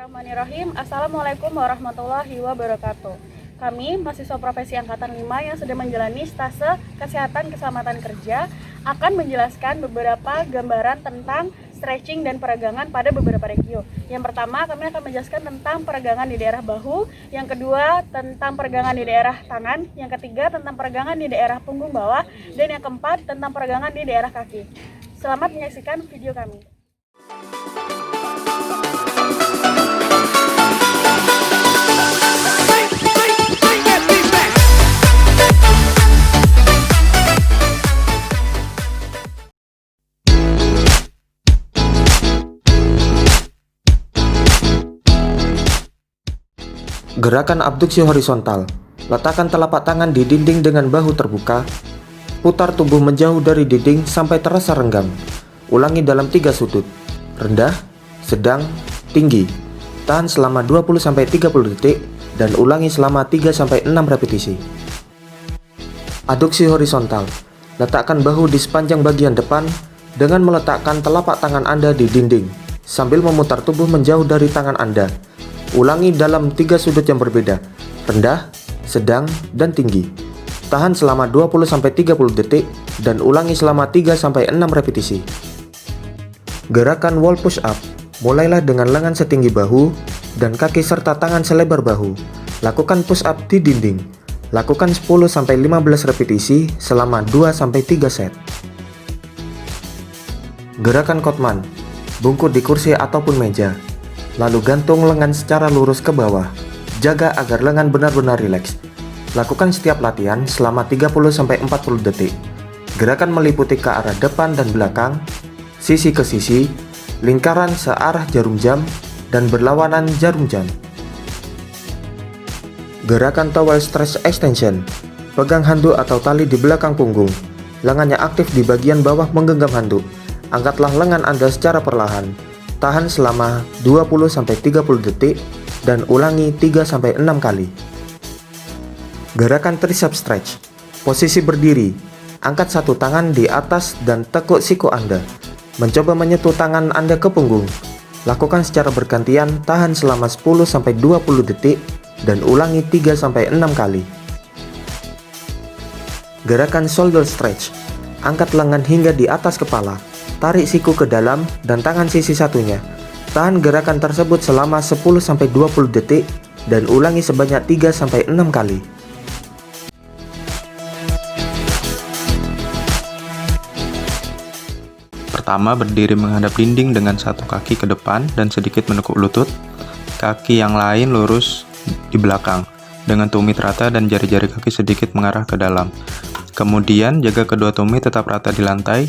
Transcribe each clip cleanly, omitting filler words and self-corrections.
Bismillahirrahmanirrahim. Assalamualaikum warahmatullahi wabarakatuh. Kami, mahasiswa profesi Angkatan 5 yang sudah menjalani stase Kesehatan Keselamatan Kerja, akan menjelaskan beberapa gambaran tentang stretching dan peregangan pada beberapa regio. Yang pertama, kami akan menjelaskan tentang peregangan di daerah bahu. Yang kedua, tentang peregangan di daerah tangan. Yang ketiga, tentang peregangan di daerah punggung bawah. Dan yang keempat, tentang peregangan di daerah kaki. Selamat menyaksikan video kami. Gerakan abduksi horizontal. Letakkan telapak tangan di dinding dengan bahu terbuka. Putar tubuh menjauh dari dinding sampai terasa renggang. Ulangi dalam 3 sudut. Rendah, sedang, tinggi. Tahan selama 20-30 detik dan ulangi selama 3-6 repetisi. Abduksi horizontal. Letakkan bahu di sepanjang bagian depan dengan meletakkan telapak tangan Anda di dinding sambil memutar tubuh menjauh dari tangan Anda. Ulangi dalam 3 sudut yang berbeda, rendah, sedang, dan tinggi. Tahan selama 20-30 detik dan ulangi selama 3-6 repetisi. Gerakan wall push up. Mulailah dengan lengan setinggi bahu dan kaki serta tangan selebar bahu. Lakukan push up di dinding. Lakukan 10-15 repetisi selama 2-3 set. Gerakan Kotman. Bungkuk di kursi ataupun meja. Lalu gantung lengan secara lurus ke bawah. Jaga agar lengan benar-benar rileks. Lakukan setiap latihan selama 30-40 detik. Gerakan meliputi ke arah depan dan belakang, sisi ke sisi, lingkaran searah jarum jam, dan berlawanan jarum jam. Gerakan towel stretch extension. Pegang handuk atau tali di belakang punggung. Lengannya aktif di bagian bawah menggenggam handuk. Angkatlah lengan Anda secara perlahan. Tahan selama 20-30 detik dan ulangi 3-6 kali. Gerakan tricep stretch. Posisi berdiri. Angkat satu tangan di atas dan tekuk siku Anda. Mencoba menyentuh tangan Anda ke punggung. Lakukan secara bergantian, tahan selama 10-20 detik dan ulangi 3-6 kali. Gerakan shoulder stretch. Angkat lengan hingga di atas kepala. Tarik siku ke dalam dan tangan sisi satunya. Tahan gerakan tersebut selama 10-20 detik dan ulangi sebanyak 3-6 kali. Pertama, berdiri menghadap dinding dengan satu kaki ke depan dan sedikit menekuk lutut. Kaki yang lain lurus di belakang dengan tumit rata dan jari-jari kaki sedikit mengarah ke dalam. Kemudian, jaga kedua tumit tetap rata di lantai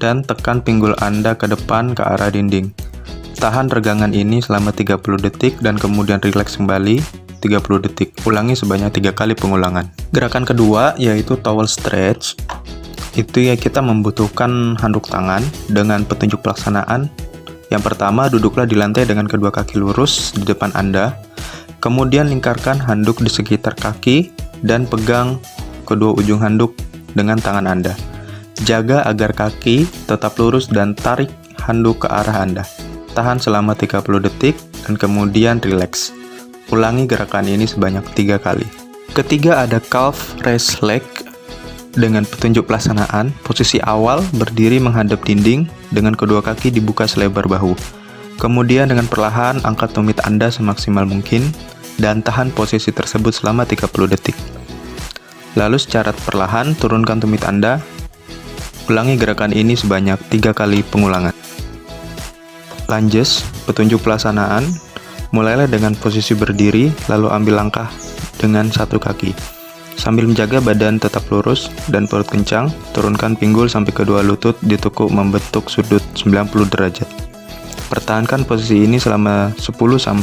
dan tekan pinggul Anda ke depan ke arah dinding. Tahan regangan ini selama 30 detik dan kemudian rileks kembali 30 detik. Ulangi sebanyak 3 kali pengulangan. Gerakan kedua yaitu towel stretch. Itu ya, kita membutuhkan handuk tangan dengan petunjuk pelaksanaan. Yang pertama, duduklah di lantai dengan kedua kaki lurus di depan Anda. Kemudian lingkarkan handuk di sekitar kaki dan pegang kedua ujung handuk dengan tangan Anda. Jaga agar kaki tetap lurus dan tarik handuk ke arah Anda. Tahan selama 30 detik dan kemudian rileks. Ulangi gerakan ini sebanyak 3 kali. Ketiga ada calf raise leg dengan petunjuk pelaksanaan. Posisi awal berdiri menghadap dinding dengan kedua kaki dibuka selebar bahu. Kemudian dengan perlahan angkat tumit Anda semaksimal mungkin dan tahan posisi tersebut selama 30 detik. Lalu secara perlahan turunkan tumit Anda. Ulangi gerakan ini sebanyak 3 kali pengulangan. Lunges, petunjuk pelaksanaan. Mulailah dengan posisi berdiri, lalu ambil langkah dengan satu kaki. Sambil menjaga badan tetap lurus dan perut kencang, turunkan pinggul sampai kedua lutut ditekuk membentuk sudut 90 derajat. Pertahankan posisi ini selama 10-20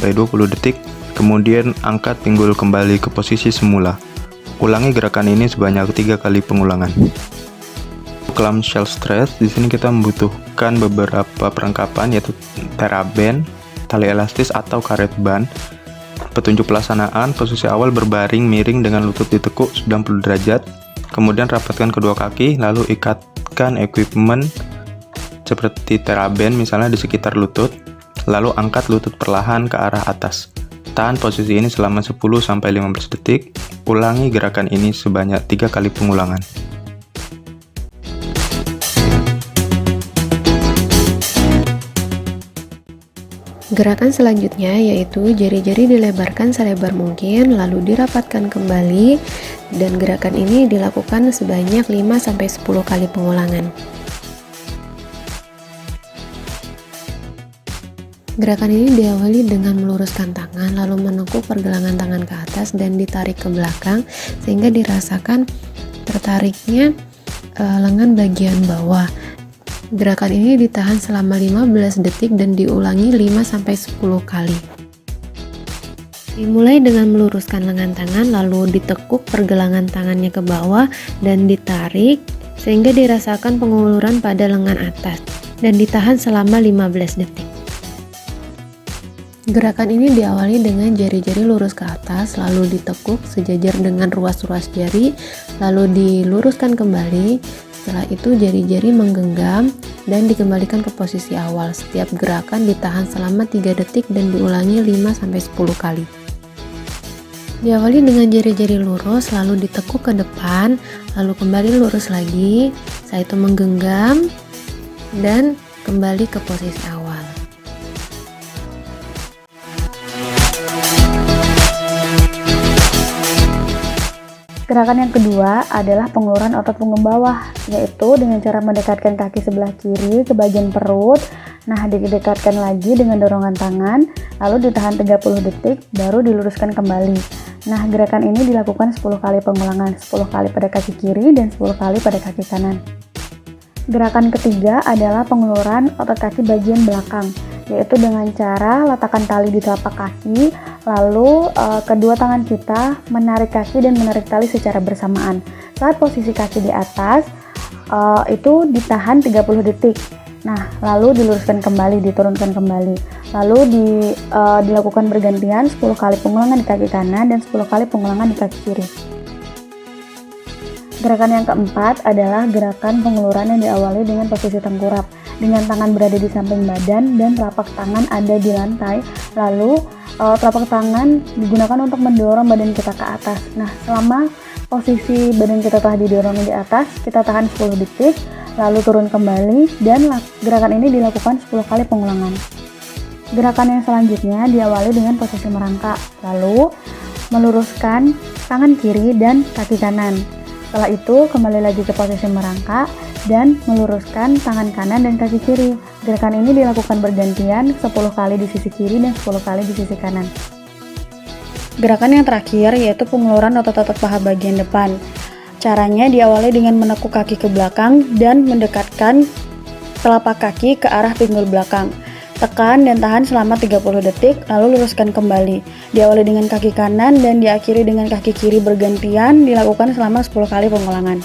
detik, kemudian angkat pinggul kembali ke posisi semula. Ulangi gerakan ini sebanyak 3 kali pengulangan. Clamshell stretch, di sini kita membutuhkan beberapa perlengkapan yaitu teraben, tali elastis atau karet ban. Petunjuk pelaksanaan, posisi awal berbaring miring dengan lutut ditekuk 90 derajat. Kemudian rapatkan kedua kaki, lalu ikatkan equipment seperti teraben misalnya di sekitar lutut. lalu angkat lutut perlahan ke arah atas. Tahan posisi ini selama 10-15 detik. Ulangi gerakan ini sebanyak 3 kali pengulangan. Gerakan selanjutnya yaitu jari-jari dilebarkan selebar mungkin lalu dirapatkan kembali, dan gerakan ini dilakukan sebanyak 5-10 kali pengulangan. Gerakan ini diawali dengan meluruskan tangan lalu menekuk pergelangan tangan ke atas dan ditarik ke belakang sehingga dirasakan tertariknya lengan bagian bawah. Gerakan ini ditahan selama 15 detik dan diulangi 5-10 kali. Dimulai dengan meluruskan lengan tangan lalu ditekuk pergelangan tangannya ke bawah dan ditarik sehingga dirasakan penguluran pada lengan atas dan ditahan selama 15 detik. Gerakan ini diawali dengan jari-jari lurus ke atas lalu ditekuk sejajar dengan ruas-ruas jari lalu diluruskan kembali. Setelah itu jari-jari menggenggam dan dikembalikan ke posisi awal. Setiap gerakan ditahan selama 3 detik dan diulangi 5-10 kali. Diawali dengan jari-jari lurus lalu ditekuk ke depan, lalu kembali lurus lagi. Setelah itu menggenggam dan kembali ke posisi awal. Gerakan yang kedua adalah penguluran otot punggung bawah, yaitu dengan cara mendekatkan kaki sebelah kiri ke bagian perut. Nah, didekatkan lagi dengan dorongan tangan, lalu ditahan 30 detik, baru diluruskan kembali. Nah, gerakan ini dilakukan 10 kali pengulangan, 10 kali pada kaki kiri dan 10 kali pada kaki kanan. Gerakan ketiga adalah penguluran otot kaki bagian belakang, yaitu dengan cara letakkan tali di telapak kaki, lalu kedua tangan kita menarik kaki dan menarik tali secara bersamaan. Saat posisi kaki di atas, itu ditahan 30 detik. Nah, lalu diluruskan kembali, diturunkan kembali. Lalu dilakukan bergantian 10 kali pengulangan di kaki kanan dan 10 kali pengulangan di kaki kiri. Gerakan yang keempat adalah gerakan penguluran yang diawali dengan posisi tengkurap, dengan tangan berada di samping badan dan telapak tangan ada di lantai. Lalu telapak tangan digunakan untuk mendorong badan kita ke atas. Nah, selama posisi badan kita telah didorong di atas, kita tahan 10 detik, lalu turun kembali, dan gerakan ini dilakukan 10 kali pengulangan. Gerakan yang selanjutnya diawali dengan posisi merangkak, lalu meluruskan tangan kiri dan kaki kanan. Setelah itu kembali lagi ke posisi merangkak dan meluruskan tangan kanan dan kaki kiri. Gerakan ini dilakukan bergantian 10 kali di sisi kiri dan 10 kali di sisi kanan. Gerakan yang terakhir yaitu penguluran otot-otot paha bagian depan. Caranya diawali dengan menekuk kaki ke belakang dan mendekatkan telapak kaki ke arah pinggul belakang. Tekan dan tahan selama 30 detik, lalu luruskan kembali. Diawali dengan kaki kanan dan diakhiri dengan kaki kiri bergantian, dilakukan selama 10 kali pengulangan.